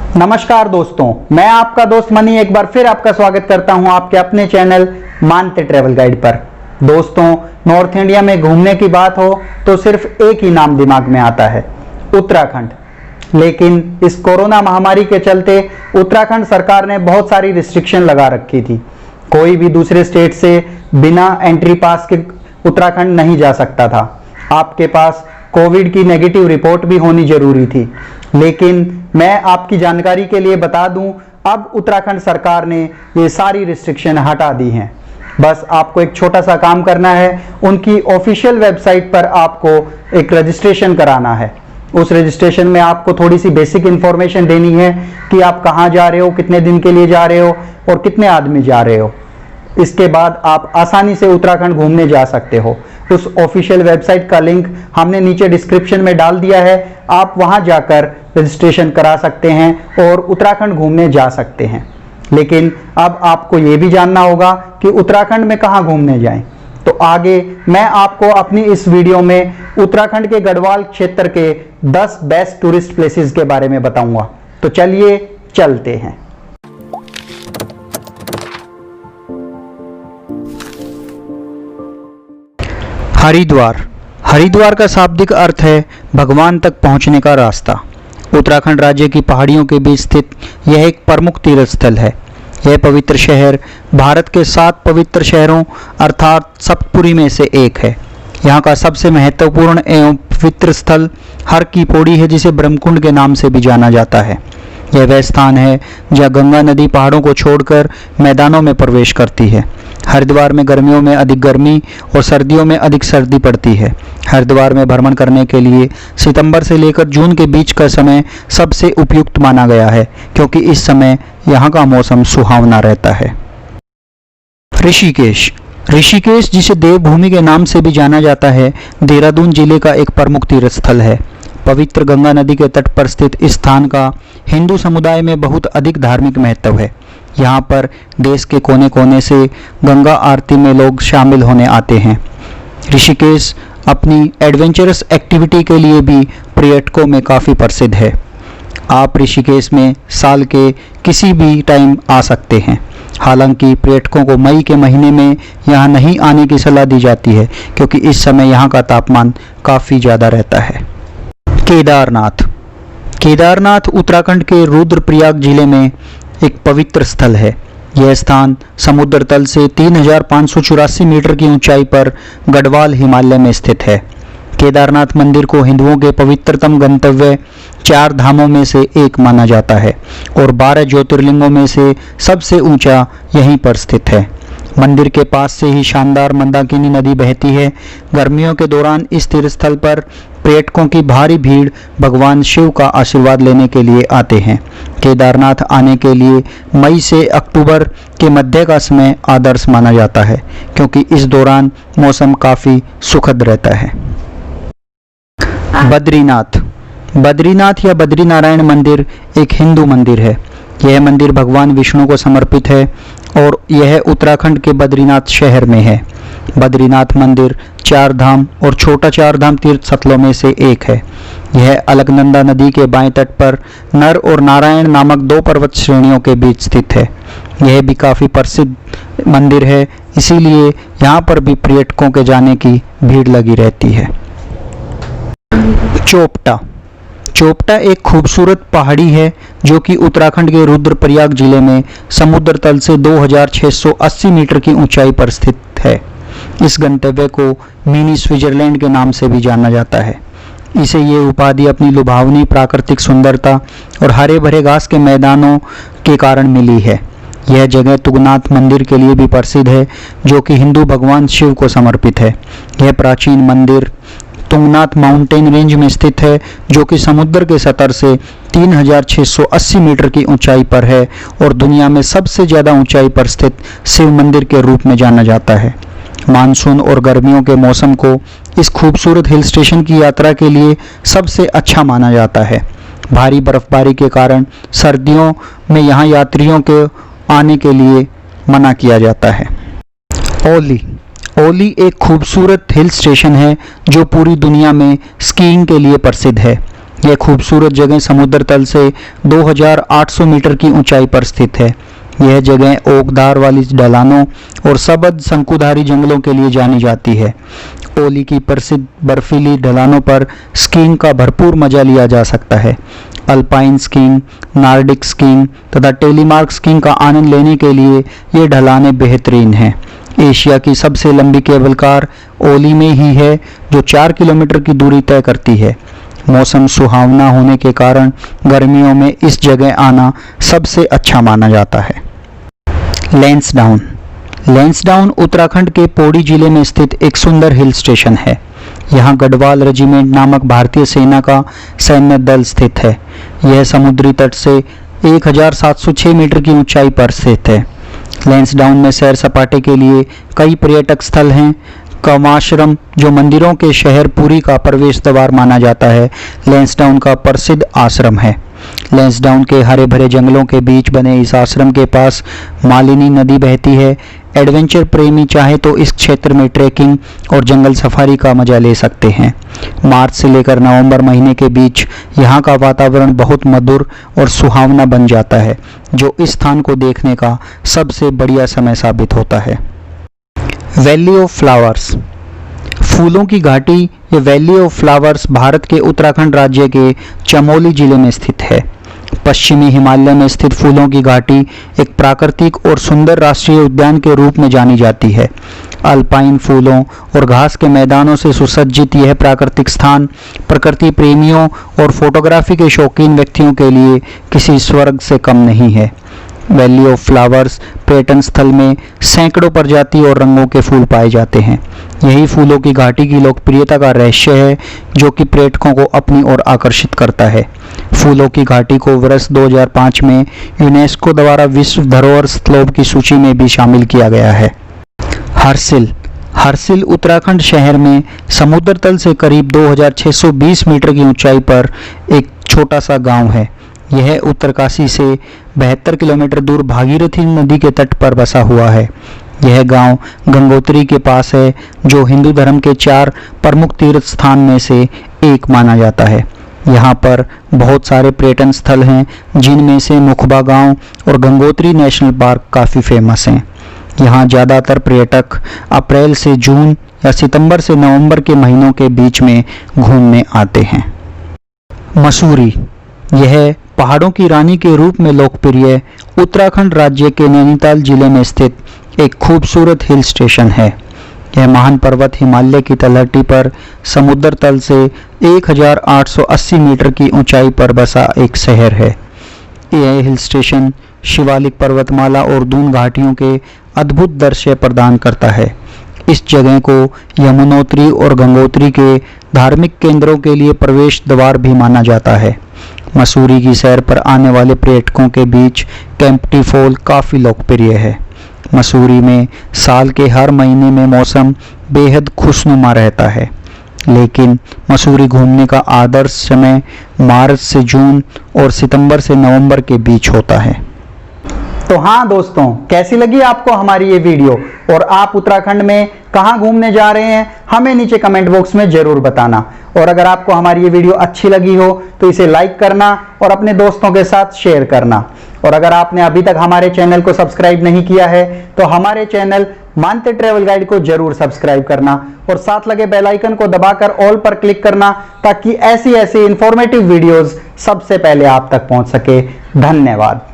नमस्कार दोस्तों, मैं आपका दोस्त मनी एक बार फिर आपका स्वागत करता हूं आपके अपने चैनल मानते ट्रैवल गाइड पर। दोस्तों, नॉर्थ इंडिया में घूमने की बात हो तो सिर्फ एक ही नाम दिमाग में आता है, उत्तराखंड। लेकिन इस कोरोना महामारी के चलते उत्तराखंड सरकार ने बहुत सारी रिस्ट्रिक्शन लगा रखी थी। कोई भी दूसरे स्टेट से बिना एंट्री पास के उत्तराखंड नहीं जा सकता था। आपके पास कोविड की नेगेटिव रिपोर्ट भी होनी जरूरी थी। लेकिन मैं आपकी जानकारी के लिए बता दूं, अब उत्तराखंड सरकार ने ये सारी रिस्ट्रिक्शन हटा दी हैं। बस आपको एक छोटा सा काम करना है, उनकी ऑफिशियल वेबसाइट पर आपको एक रजिस्ट्रेशन कराना है। उस रजिस्ट्रेशन में आपको थोड़ी सी बेसिक इंफॉर्मेशन देनी है कि आप कहाँ जा रहे हो, कितने दिन के लिए जा रहे हो और कितने आदमी जा रहे हो। इसके बाद आप आसानी से उत्तराखंड घूमने जा सकते हो। उस ऑफिशियल वेबसाइट का लिंक हमने नीचे डिस्क्रिप्शन में डाल दिया है। आप वहां जाकर रजिस्ट्रेशन करा सकते हैं और उत्तराखंड घूमने जा सकते हैं। लेकिन अब आपको ये भी जानना होगा कि उत्तराखंड में कहाँ घूमने जाएं। तो आगे मैं आपको अपनी इस वीडियो में उत्तराखंड के गढ़वाल क्षेत्र के 10 बेस्ट टूरिस्ट प्लेसेस के बारे में बताऊंगा। तो चलिए चलते हैं। हरिद्वार का शाब्दिक अर्थ है भगवान तक पहुंचने का रास्ता। उत्तराखंड राज्य की पहाड़ियों के बीच स्थित यह एक प्रमुख तीर्थ स्थल है। यह पवित्र शहर भारत के 7 पवित्र शहरों अर्थात सप्तपुरी में से एक है। यहाँ का सबसे महत्वपूर्ण एवं पवित्र स्थल हर की पौड़ी है, जिसे ब्रह्मकुंड के नाम से भी जाना जाता है। यह वह स्थान है जहाँ गंगा नदी पहाड़ों को छोड़कर मैदानों में प्रवेश करती है। हरिद्वार में गर्मियों में अधिक गर्मी और सर्दियों में अधिक सर्दी पड़ती है। हरिद्वार में भ्रमण करने के लिए सितंबर से लेकर जून के बीच का समय सबसे उपयुक्त माना गया है, क्योंकि इस समय यहाँ का मौसम सुहावना रहता है। ऋषिकेश जिसे देवभूमि के नाम से भी जाना जाता है, देहरादून जिले का एक प्रमुख तीर्थ स्थल है। पवित्र गंगा नदी के तट पर स्थित इस स्थान का हिंदू समुदाय में बहुत अधिक धार्मिक महत्व है। यहाँ पर देश के कोने कोने से गंगा आरती में लोग शामिल होने आते हैं। ऋषिकेश अपनी एडवेंचरस एक्टिविटी के लिए भी पर्यटकों में काफ़ी प्रसिद्ध है। आप ऋषिकेश में साल के किसी भी टाइम आ सकते हैं। हालांकि पर्यटकों को मई के महीने में यहाँ नहीं आने की सलाह दी जाती है, क्योंकि इस समय यहाँ का तापमान काफ़ी ज़्यादा रहता है। केदारनाथ उत्तराखंड के रुद्रप्रयाग जिले में एक पवित्र स्थल है। यह स्थान समुद्र तल से 3584 मीटर की ऊंचाई पर गढ़वाल हिमालय में स्थित है। केदारनाथ मंदिर को हिंदुओं के पवित्रतम गंतव्य 4 धामों में से एक माना जाता है और 12 ज्योतिर्लिंगों में से सबसे ऊंचा यहीं पर स्थित है। मंदिर के पास से ही शानदार मंदाकिनी नदी बहती है। गर्मियों के दौरान इस तीर्थस्थल पर पर्यटकों की भारी भीड़ भगवान शिव का आशीर्वाद लेने के लिए आते हैं। केदारनाथ आने के लिए मई से अक्टूबर के मध्य का समय आदर्श माना जाता है, क्योंकि इस दौरान मौसम काफ़ी सुखद रहता है। बद्रीनाथ या बद्रीनारायण मंदिर एक हिंदू मंदिर है। यह मंदिर भगवान विष्णु को समर्पित है और यह उत्तराखंड के बद्रीनाथ शहर में है। बद्रीनाथ मंदिर 4 धाम और छोटा 4 धाम तीर्थ स्थलों में से एक है। यह अलकनंदा नदी के बाएं तट पर नर और नारायण नामक 2 पर्वत श्रेणियों के बीच स्थित है। यह भी काफ़ी प्रसिद्ध मंदिर है, इसीलिए यहाँ पर भी पर्यटकों के जाने की भीड़ लगी रहती है। चोपटा एक खूबसूरत पहाड़ी है जो कि उत्तराखंड के रुद्रप्रयाग जिले में समुद्र तल से 2680 मीटर की ऊंचाई पर स्थित है। इस गंतव्य को मिनी स्विट्जरलैंड के नाम से भी जाना जाता है। इसे ये उपाधि अपनी लुभावनी प्राकृतिक सुंदरता और हरे भरे घास के मैदानों के कारण मिली है। यह जगह तुंगनाथ मंदिर के लिए भी प्रसिद्ध है, जो कि हिंदू भगवान शिव को समर्पित है। यह प्राचीन मंदिर तुंगनाथ माउंटेन रेंज में स्थित है, जो कि समुद्र के सतर से 3680 मीटर की ऊंचाई पर है और दुनिया में सबसे ज़्यादा ऊंचाई पर स्थित शिव मंदिर के रूप में जाना जाता है। मानसून और गर्मियों के मौसम को इस खूबसूरत हिल स्टेशन की यात्रा के लिए सबसे अच्छा माना जाता है। भारी बर्फबारी के कारण सर्दियों में यहाँ यात्रियों के आने के लिए मना किया जाता है। ओली एक खूबसूरत हिल स्टेशन है जो पूरी दुनिया में स्कीइंग के लिए प्रसिद्ध है। यह खूबसूरत जगह समुद्र तल से 2800 मीटर की ऊंचाई पर स्थित है। यह जगह ओकदार वाली ढलानों और सबज शंकुधारी जंगलों के लिए जानी जाती है। ओली की प्रसिद्ध बर्फीली ढलानों पर स्कीइंग का भरपूर मजा लिया जा सकता है। अल्पाइन स्कीइंग, नॉर्डिक स्कीइंग तथा टेलीमार्क स्कीइंग का आनंद लेने के लिए ये ढलानें बेहतरीन हैं। एशिया की सबसे लंबी केबल कार ओली में ही है, जो 4 किलोमीटर की दूरी तय करती है। मौसम सुहावना होने के कारण गर्मियों में इस जगह आना सबसे अच्छा माना जाता है। लैंसडाउन। लैंसडाउन उत्तराखंड के पौड़ी जिले में स्थित एक सुंदर हिल स्टेशन है। यहाँ गढ़वाल रेजिमेंट नामक भारतीय सेना का सैन्य दल स्थित है। यह समुद्री तट से 1706 मीटर की ऊंचाई पर स्थित है। लैंसडाउन में सैर सपाटे के लिए कई पर्यटक स्थल हैं। कमाश्रम, जो मंदिरों के शहर पुरी का प्रवेश द्वार माना जाता है, लैंसडाउन का प्रसिद्ध आश्रम है। लैंसडाउन के हरे भरे जंगलों के बीच बने इस आश्रम के पास मालिनी नदी बहती है। एडवेंचर प्रेमी चाहे तो इस क्षेत्र में ट्रैकिंग और जंगल सफारी का मजा ले सकते हैं। मार्च से लेकर नवंबर महीने के बीच यहाँ का वातावरण बहुत मधुर और सुहावना बन जाता है, जो इस स्थान को देखने का सबसे बढ़िया समय साबित होता है। Valley of flowers. फूलों की घाटी ये वैली ऑफ फ्लावर्स भारत के उत्तराखंड राज्य के चमोली जिले में स्थित है। पश्चिमी हिमालय में स्थित फूलों की घाटी एक प्राकृतिक और सुंदर राष्ट्रीय उद्यान के रूप में जानी जाती है। अल्पाइन फूलों और घास के मैदानों से सुसज्जित यह प्राकृतिक स्थान प्रकृति प्रेमियों और फोटोग्राफी के शौकीन व्यक्तियों के लिए किसी स्वर्ग से कम नहीं है। वैली ऑफ फ्लावर्स पर्यटन स्थल में सैकड़ों प्रजाति और रंगों के फूल पाए जाते हैं। यही फूलों की घाटी की लोकप्रियता का रहस्य है, जो कि पर्यटकों को अपनी ओर आकर्षित करता है। फूलों की घाटी को वर्ष 2005 में यूनेस्को द्वारा विश्व धरोहर स्थलों की सूची में भी शामिल किया गया है। हर्सिल। हर्सिल उत्तराखंड शहर में समुद्र तल से करीब 2620 मीटर की ऊंचाई पर एक छोटा सा गांव है। यह उत्तरकाशी से 72 किलोमीटर दूर भागीरथी नदी के तट पर बसा हुआ है। यह गांव गंगोत्री के पास है, जो हिंदू धर्म के 4 प्रमुख तीर्थ स्थान में से एक माना जाता है। यहाँ पर बहुत सारे पर्यटन स्थल हैं, जिनमें से मुखबा गांव और गंगोत्री नेशनल पार्क काफ़ी फेमस हैं। यहाँ ज़्यादातर पर्यटक अप्रैल से जून या सितंबर से नवंबर के महीनों के बीच में घूमने आते हैं। मसूरी। यह पहाड़ों की रानी के रूप में लोकप्रिय उत्तराखंड राज्य के नैनीताल जिले में स्थित एक खूबसूरत हिल स्टेशन है। यह महान पर्वत हिमालय की तलहटी पर समुद्र तल से 1880 मीटर की ऊंचाई पर बसा एक शहर है। यह हिल स्टेशन शिवालिक पर्वतमाला और दून घाटियों के अद्भुत दृश्य प्रदान करता है। इस जगह को यमुनोत्री और गंगोत्री के धार्मिक केंद्रों के लिए प्रवेश द्वार भी माना जाता है। मसूरी की सैर पर आने वाले पर्यटकों के बीच केम्प्टी फॉल काफ़ी लोकप्रिय है। मसूरी में साल के हर महीने में मौसम बेहद खुशनुमा रहता है, लेकिन मसूरी घूमने का आदर्श समय मार्च से जून और सितंबर से नवंबर के बीच होता है। तो हाँ दोस्तों, कैसी लगी आपको हमारी ये वीडियो और आप उत्तराखंड में कहाँ घूमने जा रहे हैं, हमें नीचे कमेंट बॉक्स में जरूर बताना। और अगर आपको हमारी ये वीडियो अच्छी लगी हो तो इसे लाइक करना और अपने दोस्तों के साथ शेयर करना। और अगर आपने अभी तक हमारे चैनल को सब्सक्राइब नहीं किया है तो हमारे चैनल मानते ट्रेवल गाइड को जरूर सब्सक्राइब करना और साथ लगे बेल आइकन को दबाकर ऑल पर क्लिक करना, ताकि ऐसी इंफॉर्मेटिव वीडियोस सबसे पहले आप तक पहुंच सके। धन्यवाद।